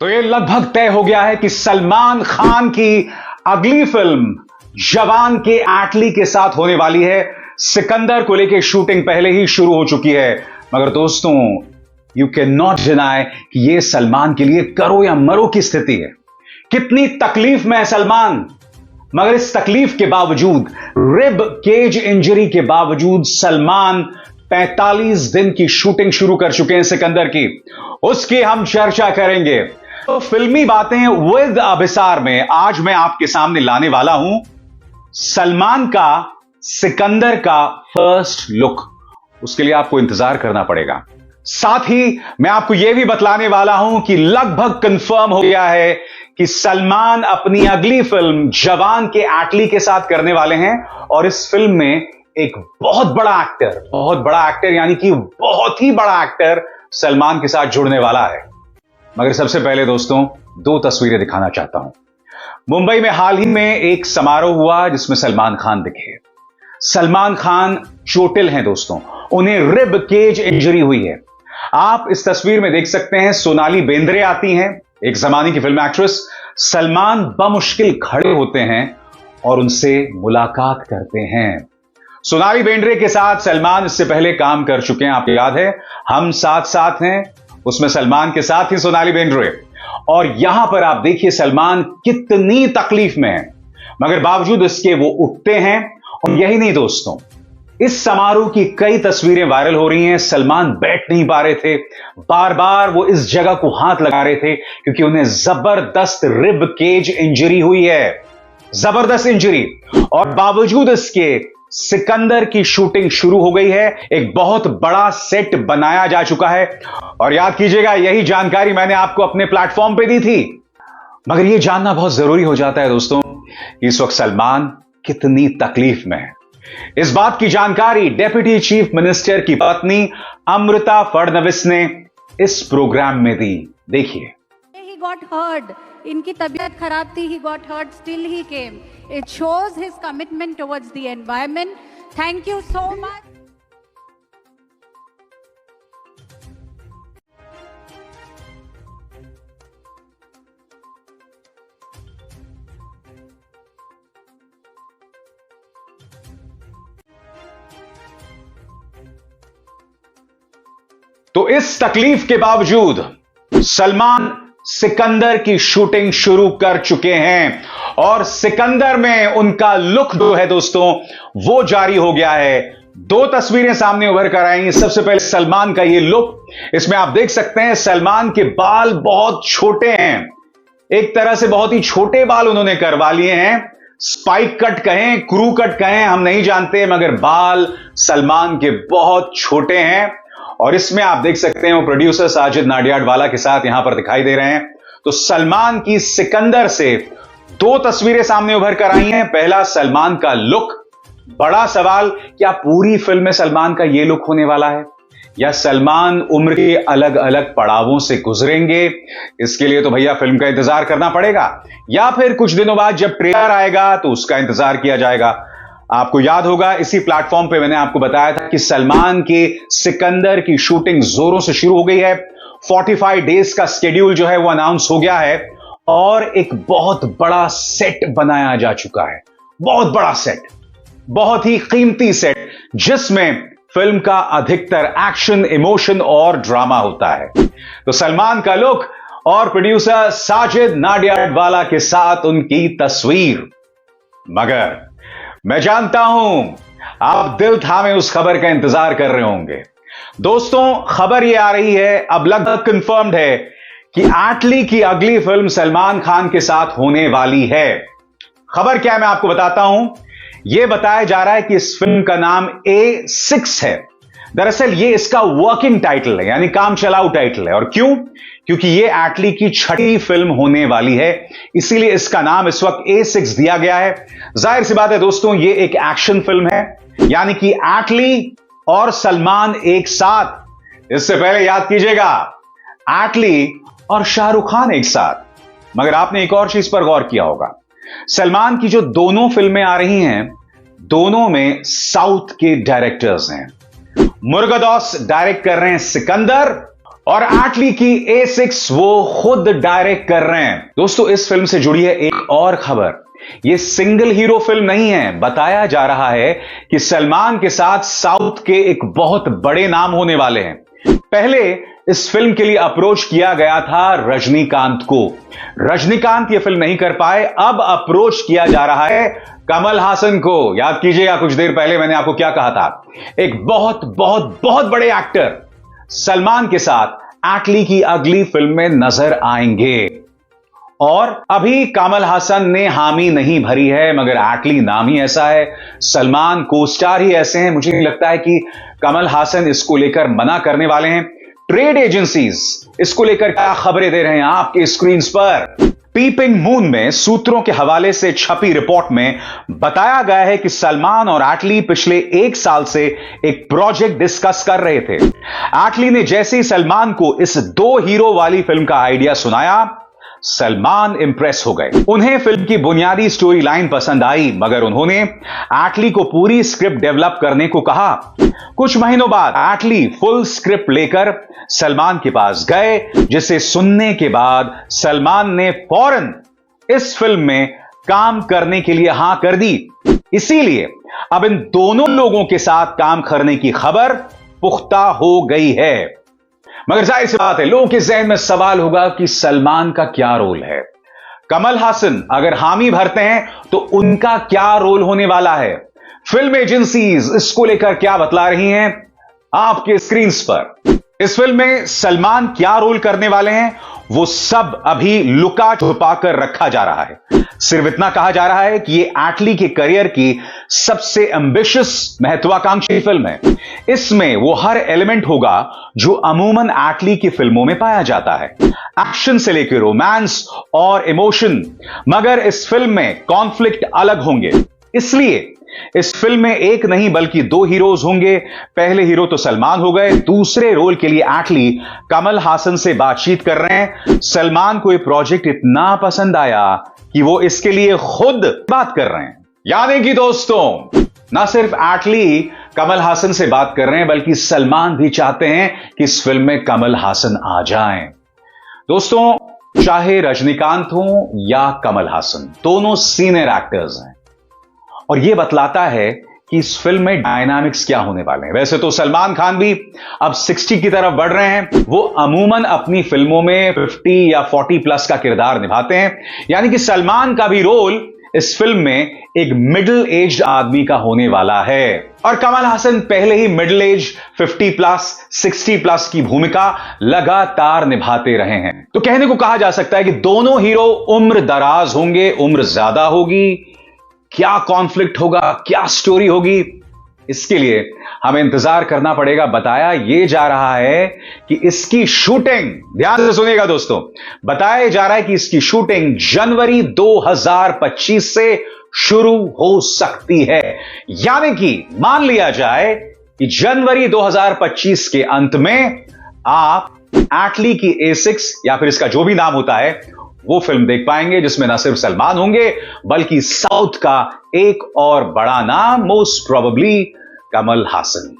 तो ये लगभग तय हो गया है कि सलमान खान की अगली फिल्म जवान के एटली के साथ होने वाली है। सिकंदर को लेकर शूटिंग पहले ही शुरू हो चुकी है, मगर दोस्तों यू कैन नॉट डिनाई कि यह सलमान के लिए करो या मरो की स्थिति है। कितनी तकलीफ में है सलमान, मगर इस तकलीफ के बावजूद, रिब केज इंजरी के बावजूद सलमान 45 दिन की शूटिंग शुरू कर चुके हैं सिकंदर की। उसकी हम चर्चा करेंगे। तो फिल्मी बातें विद अभिसार में आज मैं आपके सामने लाने वाला हूं सलमान का सिकंदर का फर्स्ट लुक। उसके लिए आपको इंतजार करना पड़ेगा। साथ ही मैं आपको यह भी बतलाने वाला हूं कि लगभग कंफर्म हो गया है कि सलमान अपनी अगली फिल्म जवान के एटली के साथ करने वाले हैं और इस फिल्म में एक बहुत बड़ा एक्टर यानी कि बहुत ही बड़ा एक्टर सलमान के साथ जुड़ने वाला है। मगर सबसे पहले दोस्तों दो तस्वीरें दिखाना चाहता हूं। मुंबई में हाल ही में एक समारोह हुआ जिसमें सलमान खान दिखे। सलमान खान चोटिल हैं दोस्तों, उन्हें रिब केज इंजरी हुई है। आप इस तस्वीर में देख सकते हैं सोनाली बेंद्रे आती हैं, एक जमाने की फिल्म एक्ट्रेस। सलमान बमुश्किल खड़े होते हैं और उनसे मुलाकात करते हैं। सोनाली बेंद्रे के साथ सलमान इससे पहले काम कर चुके हैं, आपको याद है हम साथ साथ हैं, उसमें सलमान के साथ ही सोनाली बेंद्रे। और यहां पर आप देखिए सलमान कितनी तकलीफ में है, मगर बावजूद इसके वो उठते हैं। और यही नहीं दोस्तों, इस समारोह की कई तस्वीरें वायरल हो रही हैं। सलमान बैठ नहीं पा रहे थे, बार बार वो इस जगह को हाथ लगा रहे थे क्योंकि उन्हें जबरदस्त रिब केज इंजरी हुई है, जबरदस्त इंजरी। और बावजूद इसके सिकंदर की शूटिंग शुरू हो गई है। एक बहुत बड़ा सेट बनाया जा चुका है और याद कीजिएगा यही जानकारी मैंने आपको अपने प्लेटफॉर्म पे दी थी। मगर यह जानना बहुत जरूरी हो जाता है दोस्तों कि इस वक्त सलमान कितनी तकलीफ में है। इस बात की जानकारी डेप्यूटी चीफ मिनिस्टर की पत्नी अमृता फडणवीस ने इस प्रोग्राम में दी। देखिए। He got hurt. इनकी तबीयत खराब थी, he got hurt, still he came. It shows his commitment towards the environment. Thank you so much. तो इस तकलीफ के बावजूद सलमान सिकंदर की शूटिंग शुरू कर चुके हैं और सिकंदर में उनका लुक जो है दोस्तों वो जारी हो गया है। दो तस्वीरें सामने उभर कर आई। सबसे पहले सलमान का ये लुक, इसमें आप देख सकते हैं सलमान के बाल बहुत छोटे हैं, एक तरह से बहुत ही छोटे बाल उन्होंने करवा लिए हैं। स्पाइक कट कहें, क्रू कट कहें, हम नहीं जानते, मगर बाल सलमान के बहुत छोटे हैं। और इसमें आप देख सकते हैं वो प्रोड्यूसर साजिद नाडियाडवाला के साथ यहां पर दिखाई दे रहे हैं। तो सलमान की सिकंदर से दो तस्वीरें सामने उभर कर आई हैं। पहला सलमान का लुक, बड़ा सवाल क्या पूरी फिल्म में सलमान का यह लुक होने वाला है या सलमान उम्र के अलग अलग पड़ावों से गुजरेंगे? इसके लिए तो भैया फिल्म का इंतजार करना पड़ेगा या फिर कुछ दिनों बाद जब ट्रेलर आएगा तो उसका इंतजार किया जाएगा। आपको याद होगा इसी प्लेटफॉर्म पे मैंने आपको बताया था कि सलमान के सिकंदर की शूटिंग जोरों से शुरू हो गई है। 45 डेज का शेड्यूल जो है वो अनाउंस हो गया है और एक बहुत बड़ा सेट बनाया जा चुका है। बहुत बड़ा सेट, बहुत ही कीमती सेट, जिसमें फिल्म का अधिकतर एक्शन, इमोशन और ड्रामा होता है। तो सलमान का लुक और प्रोड्यूसर साजिद नाडियाडवाला के साथ उनकी तस्वीर। मगर मैं जानता हूं आप दिल थामे उस खबर का इंतजार कर रहे होंगे। दोस्तों खबर यह आ रही है, अब लगभग कंफर्म्ड है कि एटली की अगली फिल्म सलमान खान के साथ होने वाली है। खबर क्या है मैं आपको बताता हूं। यह बताया जा रहा है कि इस फिल्म का नाम A6 है। दरअसल यह इसका वर्किंग टाइटल है, यानी काम चलाऊ टाइटल है। और क्यों? क्योंकि यह एटली की छठी फिल्म होने वाली है, इसीलिए इसका नाम इस वक्त A6 दिया गया है। जाहिर सी बात है दोस्तों, यह एक एक्शन फिल्म है, यानी कि एटली और सलमान एक साथ। इससे पहले याद कीजिएगा एटली और शाहरुख खान एक साथ। मगर आपने एक और चीज पर गौर किया होगा, सलमान की जो दोनों फिल्में आ रही हैं, दोनों में साउथ के डायरेक्टर्स हैं। मुर्गदास डायरेक्ट कर रहे हैं सिकंदर और एटली की A6 वो खुद डायरेक्ट कर रहे हैं। दोस्तों, इस फिल्म से जुड़ी है एक और खबर। ये सिंगल हीरो फिल्म नहीं है। बताया जा रहा है कि सलमान के साथ साउथ के एक बहुत बड़े नाम होने वाले हैं। पहले इस फिल्म के लिए अप्रोच किया गया था रजनीकांत को। रजनीकांत ये फिल्म नहीं कर पाए। अब अप्रोच किया जा रहा है कमल हासन को। याद कीजिएगा कुछ देर पहले मैंने आपको क्या कहा था। एक बहुत बहुत बहुत बड़े एक्टर सलमान के साथ एटली की अगली फिल्म में नजर आएंगे। और अभी कमल हासन ने हामी नहीं भरी है, मगर एटली नाम ही ऐसा है, सलमान को स्टार ही ऐसे हैं। मुझे नहीं लगता है कि कमल हासन इसको लेकर मना करने वाले हैं। ट्रेड एजेंसीज इसको लेकर क्या खबरें दे रहे हैं आपके स्क्रीन पर। पीपिंग मून में सूत्रों के हवाले से छपी रिपोर्ट में बताया गया है कि सलमान और एटली पिछले 1 साल से एक प्रोजेक्ट डिस्कस कर रहे थे। एटली ने जैसे ही सलमान को इस 2 हीरो वाली फिल्म का आइडिया सुनाया, सलमान इंप्रेस हो गए। उन्हें फिल्म की बुनियादी स्टोरी लाइन पसंद आई, मगर उन्होंने एटली को पूरी स्क्रिप्ट डेवलप करने को कहा। कुछ महीनों बाद एटली फुल स्क्रिप्ट लेकर सलमान के पास गए, जिसे सुनने के बाद सलमान ने फौरन इस फिल्म में काम करने के लिए हां कर दी। इसीलिए अब इन दोनों लोगों के साथ काम करने की खबर पुख्ता हो गई है। मगर जाहिर सी बात है, लोगों के जहन में सवाल होगा कि सलमान का क्या रोल है। कमल हासन अगर हामी भरते हैं तो उनका क्या रोल होने वाला है। फिल्म एजेंसीज इसको लेकर क्या बतला रही हैं आपके स्क्रीन पर। इस फिल्म में सलमान क्या रोल करने वाले हैं वो सब अभी लुका छुपा कर रखा जा रहा है। सिर्फ इतना कहा जा रहा है कि ये एटली के करियर की सबसे एंबिशियस महत्वाकांक्षी फिल्म है। इसमें वो हर एलिमेंट होगा जो अमूमन एटली की फिल्मों में पाया जाता है, एक्शन से लेकर रोमांस और इमोशन। मगर इस फिल्म में कॉन्फ्लिक्ट अलग होंगे। इसलिए इस फिल्म में एक नहीं बल्कि 2 हीरोज होंगे। पहले हीरो तो सलमान हो गए, दूसरे रोल के लिए एटली कमल हासन से बातचीत कर रहे हैं। सलमान को यह प्रोजेक्ट इतना पसंद आया कि वो इसके लिए खुद बात कर रहे हैं। यानी कि दोस्तों, ना सिर्फ एटली कमल हासन से बात कर रहे हैं, बल्कि सलमान भी चाहते हैं कि इस फिल्म में कमल हासन आ जाएं। दोस्तों, चाहे रजनीकांत हो या कमल हासन, दोनों सीनियर एक्टर्स हैं और यह बतलाता है कि इस फिल्म में डायनामिक्स क्या होने वाले हैं। वैसे तो सलमान खान भी अब 60 की तरफ बढ़ रहे हैं। वो अमूमन अपनी फिल्मों में 50 या 40 प्लस का किरदार निभाते हैं। यानी कि सलमान का भी रोल इस फिल्म में एक मिडिल एज आदमी का होने वाला है। और कमल हासन पहले ही मिडिल एज 50 प्लस 60 प्लस की भूमिका लगातार निभाते रहे हैं। तो कहने को कहा जा सकता है कि दोनों हीरो उम्र दराज होंगे, उम्र ज्यादा होगी। क्या कॉन्फ्लिक्ट होगा, क्या स्टोरी होगी, इसके लिए हमें इंतजार करना पड़ेगा। बताया यह जा रहा है कि इसकी शूटिंग, ध्यान से सुनिएगा दोस्तों, बताया जा रहा है कि इसकी शूटिंग जनवरी 2025 से शुरू हो सकती है। यानी कि मान लिया जाए कि जनवरी 2025 के अंत में आप एटली की A6 या फिर इसका जो भी नाम होता है वो फिल्म देख पाएंगे, जिसमें न सिर्फ सलमान होंगे बल्कि साउथ का एक और बड़ा नाम, मोस्ट प्रोबेबली कमल हासन।